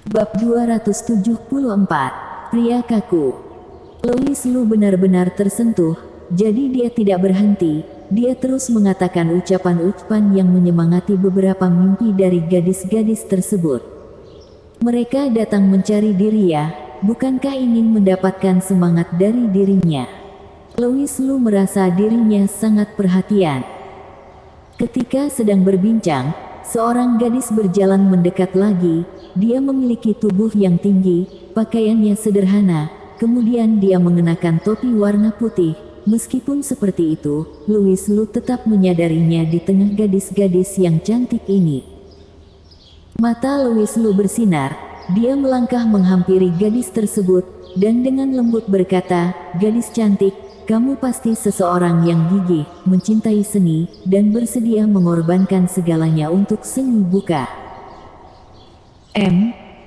Bab 274, Pria Kaku. Louis Lu benar-benar tersentuh, jadi dia tidak berhenti. Dia terus mengatakan ucapan-ucapan yang menyemangati beberapa mimpi dari gadis-gadis tersebut. Mereka datang mencari dirinya, bukankah ingin mendapatkan semangat dari dirinya? Louis Lu merasa dirinya sangat perhatian. Ketika sedang berbincang, seorang gadis berjalan mendekat lagi. Dia memiliki tubuh yang tinggi, pakaiannya sederhana, kemudian dia mengenakan topi warna putih. Meskipun seperti itu, Louis Lu tetap menyadarinya di tengah gadis-gadis yang cantik ini. Mata Louis Lu bersinar, dia melangkah menghampiri gadis tersebut, dan dengan lembut berkata, "Gadis cantik, kamu pasti seseorang yang gigih, mencintai seni, dan bersedia mengorbankan segalanya untuk seni, bukan?"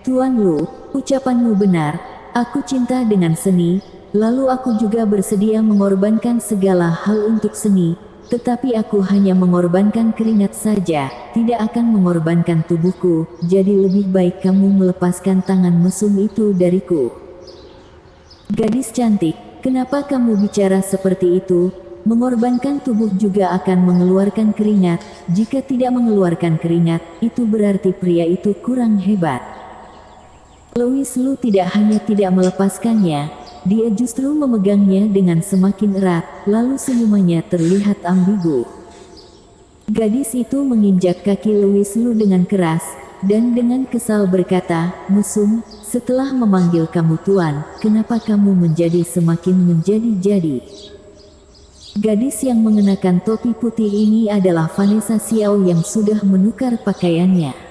Tuan Lu, ucapanmu benar, aku cinta dengan seni, lalu aku juga bersedia mengorbankan segala hal untuk seni, tetapi aku hanya mengorbankan keringat saja, tidak akan mengorbankan tubuhku, jadi lebih baik kamu melepaskan tangan mesum itu dariku. Gadis cantik, kenapa kamu bicara seperti itu? Mengorbankan tubuh juga akan mengeluarkan keringat. Jika tidak mengeluarkan keringat, itu berarti pria itu kurang hebat. Louis Lu tidak hanya tidak melepaskannya, dia justru memegangnya dengan semakin erat, lalu senyumannya terlihat ambigu. Gadis itu menginjak kaki Louis Lu dengan keras, dan dengan kesal berkata, "Mesum, setelah memanggil kamu tuan, kenapa kamu menjadi semakin menjadi-jadi?" Gadis yang mengenakan topi putih ini adalah Vanessa Xiao yang sudah menukar pakaiannya.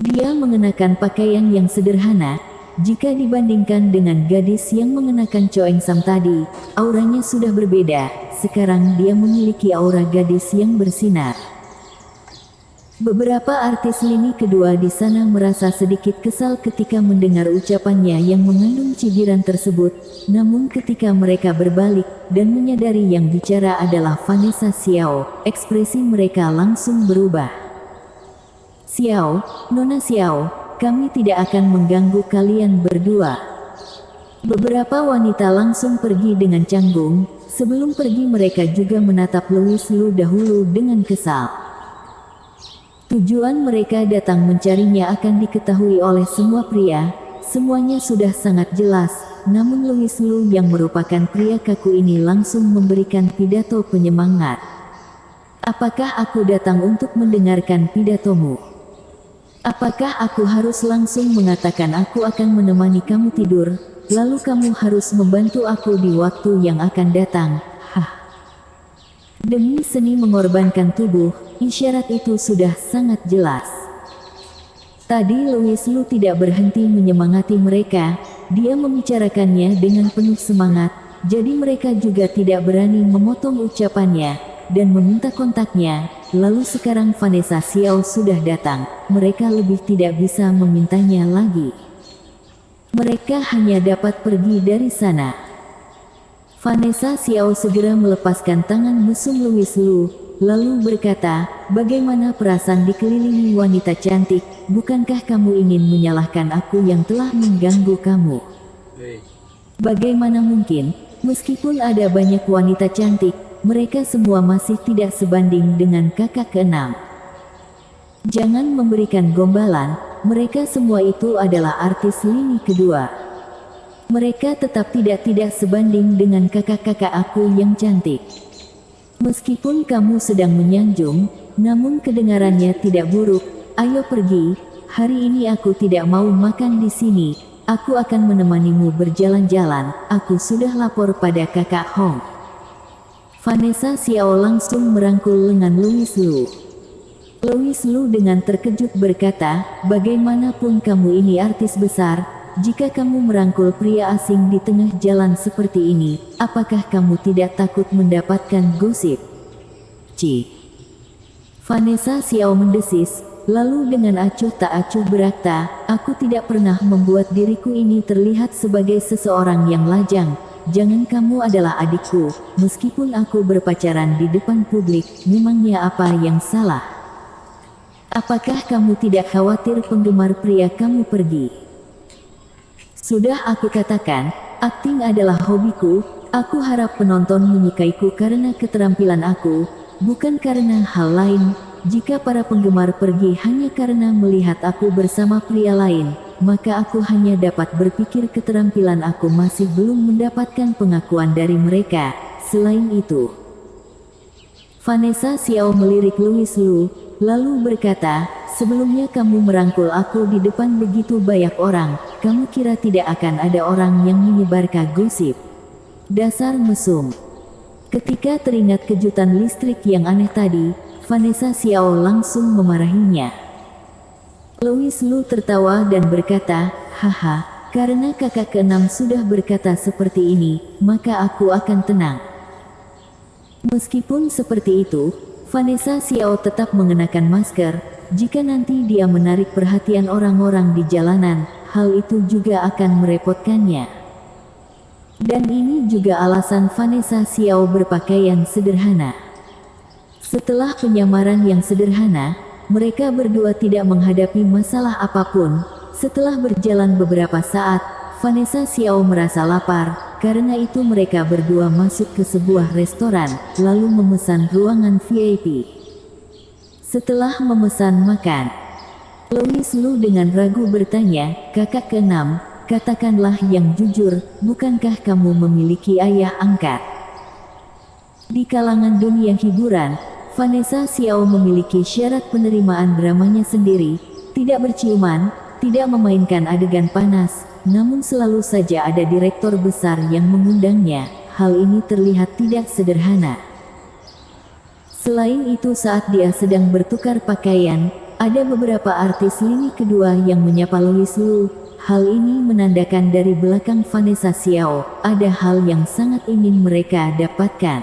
Dia mengenakan pakaian yang sederhana, jika dibandingkan dengan gadis yang mengenakan Choeng Sam tadi, auranya sudah berbeda, sekarang dia memiliki aura gadis yang bersinar. Beberapa artis lini kedua di sana merasa sedikit kesal ketika mendengar ucapannya yang mengandung cibiran tersebut, namun ketika mereka berbalik dan menyadari yang bicara adalah Vanessa Xiao, ekspresi mereka langsung berubah. "Xiao, Nona Xiao, kami tidak akan mengganggu kalian berdua." Beberapa wanita langsung pergi dengan canggung. Sebelum pergi mereka juga menatap Louis Lu dahulu dengan kesal. Tujuan mereka datang mencarinya akan diketahui oleh semua pria, semuanya sudah sangat jelas, namun Louis Lu yang merupakan pria kaku ini langsung memberikan pidato penyemangat. "Apakah aku datang untuk mendengarkan pidatomu? Apakah aku harus langsung mengatakan aku akan menemani kamu tidur, lalu kamu harus membantu aku di waktu yang akan datang? Hah. Demi seni mengorbankan tubuh, isyarat itu sudah sangat jelas." Tadi Louis Lu tidak berhenti menyemangati mereka, dia membicarakannya dengan penuh semangat, jadi mereka juga tidak berani memotong ucapannya, dan meminta kontaknya. Lalu sekarang Vanessa Xiao sudah datang, mereka lebih tidak bisa memintanya lagi. Mereka hanya dapat pergi dari sana. Vanessa Xiao segera melepaskan tangan mesum Louis Lu, lalu berkata, "Bagaimana perasaan dikelilingi wanita cantik? Bukankah kamu ingin menyalahkan aku yang telah mengganggu kamu? Bagaimana mungkin, meskipun ada banyak wanita cantik, mereka semua masih tidak sebanding dengan kakak keenam. Jangan memberikan gombalan, mereka semua itu adalah artis lini kedua. Mereka tetap tidak sebanding dengan kakak-kakak aku yang cantik. Meskipun kamu sedang menyanjung, namun kedengarannya tidak buruk. Ayo pergi, hari ini aku tidak mau makan di sini, aku akan menemanimu berjalan-jalan, aku sudah lapor pada kakak Hong." Vanessa Xiao langsung merangkul lengan Louis Lu. Louis Lu dengan terkejut berkata, "Bagaimanapun kamu ini artis besar, jika kamu merangkul pria asing di tengah jalan seperti ini, apakah kamu tidak takut mendapatkan gosip?" Vanessa Xiao mendesis, lalu dengan acuh tak acuh berkata, "Aku tidak pernah membuat diriku ini terlihat sebagai seseorang yang lajang. Jangan, kamu adalah adikku, meskipun aku berpacaran di depan publik, memangnya apa yang salah? Apakah kamu tidak khawatir penggemar pria kamu pergi? Sudah aku katakan, akting adalah hobiku. Aku harap penonton menyukaiku karena keterampilan aku, bukan karena hal lain. Jika para penggemar pergi hanya karena melihat aku bersama pria lain, maka aku hanya dapat berpikir keterampilan aku masih belum mendapatkan pengakuan dari mereka. Selain itu, Vanessa Xiao melirik Louis Lu, lalu berkata, sebelumnya kamu merangkul aku di depan begitu banyak orang, kamu kira tidak akan ada orang yang menyebarkan gosip? Dasar mesum. Ketika teringat kejutan listrik yang aneh tadi, Vanessa Xiao langsung memarahinya. Louis Lu tertawa dan berkata, haha, karena kakak keenam sudah berkata seperti ini, maka aku akan tenang. Meskipun seperti itu, Vanessa Xiao tetap mengenakan masker. Jika nanti dia menarik perhatian orang-orang di jalanan, hal itu juga akan merepotkannya. Dan ini juga alasan Vanessa Xiao berpakaian sederhana. Setelah penyamaran yang sederhana, mereka berdua tidak menghadapi masalah apapun. Setelah berjalan beberapa saat, Vanessa Xiao merasa lapar. Karena itu mereka berdua masuk ke sebuah restoran, lalu memesan ruangan VIP. Setelah memesan makan, Louis Lu dengan ragu bertanya, kakak keenam, katakanlah yang jujur, bukankah kamu memiliki ayah angkat? Di kalangan dunia hiburan, Vanessa Xiao memiliki syarat penerimaan dramanya sendiri, tidak berciuman, tidak memainkan adegan panas, namun selalu saja ada direktor besar yang mengundangnya. Hal ini terlihat tidak sederhana. Selain itu saat dia sedang bertukar pakaian, ada beberapa artis lini kedua yang menyapa Louis Lu. Hal ini menandakan dari belakang Vanessa Xiao, ada hal yang sangat ingin mereka dapatkan.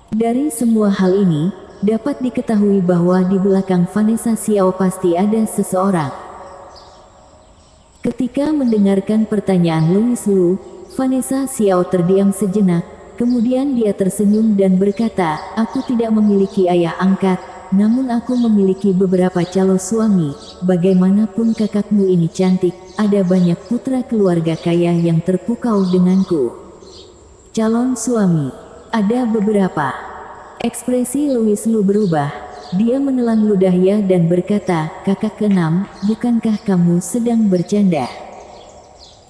Dari semua hal ini, dapat diketahui bahwa di belakang Vanessa Xiao pasti ada seseorang. Ketika mendengarkan pertanyaan Louis Lu, Vanessa Xiao terdiam sejenak, kemudian dia tersenyum dan berkata, aku tidak memiliki ayah angkat, namun aku memiliki beberapa calon suami. Bagaimanapun kakakmu ini cantik, ada banyak putra keluarga kaya yang terpukau denganku. Calon suami. Ada beberapa. Ekspresi Louis Lu berubah. Dia menelan ludahnya dan berkata, kakak keenam, bukankah kamu sedang bercanda?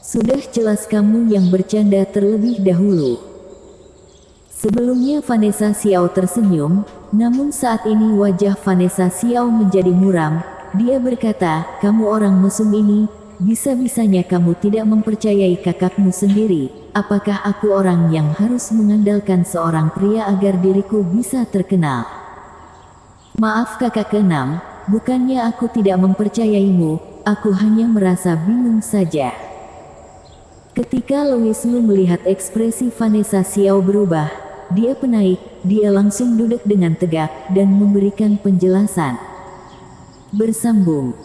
Sudah jelas kamu yang bercanda terlebih dahulu. Sebelumnya Vanessa Xiao tersenyum, namun saat ini wajah Vanessa Xiao menjadi muram. Dia berkata, kamu orang mesum ini, bisa-bisanya kamu tidak mempercayai kakakmu sendiri. Apakah aku orang yang harus mengandalkan seorang pria agar diriku bisa terkenal? Maaf kakak keenam, bukannya aku tidak mempercayaimu, aku hanya merasa bingung saja. Ketika Louis Lu melihat ekspresi Vanessa Xiao berubah, dia penaik, dia langsung duduk dengan tegak dan memberikan penjelasan. Bersambung.